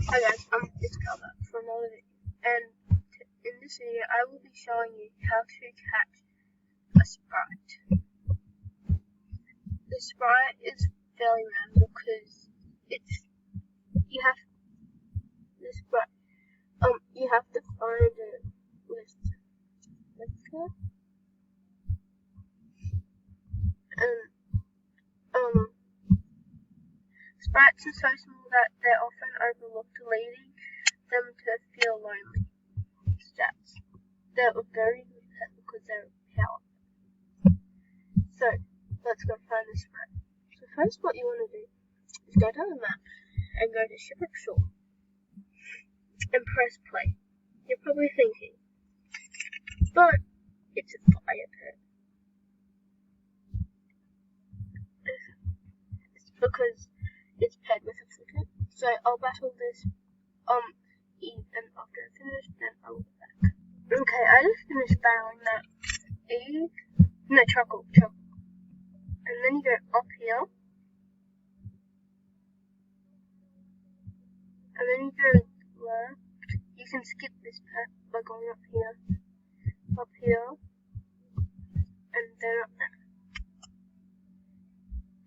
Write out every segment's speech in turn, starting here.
Hi guys, it's Calvert for another video, and in this video I will be showing you how to catch a sprite. The sprite is fairly random because you have to find it with liquor, and sprites are so small that they're often overlooked, leading them to feel lonely. Stats. They're very good pet because they're powerful. So let's go find the sprite. So first what you want to do is go to the map and go to Shipwreck Shore and press play. You're probably thinking, but it's a fire pit. It's because it's paired with a flicker. So I'll battle this Eve, and after I finish, then I will be back. Okay, I just finished battling that Eve. No, charcoal. And then you go up here. And then you go left. You can skip this part by going up here, and then up there.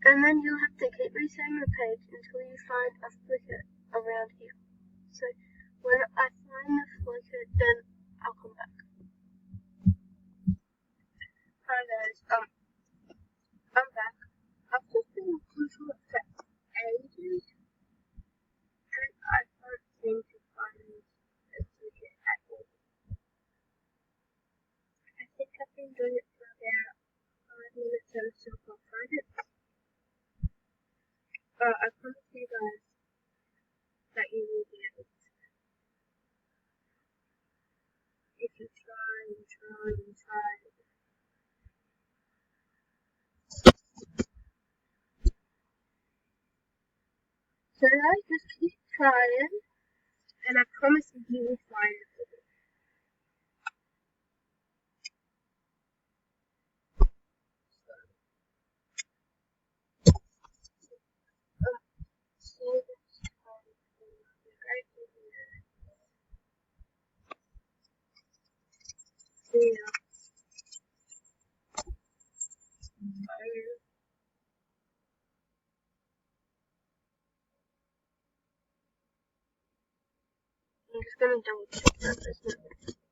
And then you'll have to keep resetting the page until you find a flicker around here. So when I find the flicker, then I'll come back. Hi guys, I'm back. I've just been looking for ages, and I can't seem to find a flicker at all. I think I've been doing it for about 5 minutes and I still can't find it. I promise you guys that you will be able to if you try and try. So I just keep trying, and I promise you will find it. I'm just gonna double check that.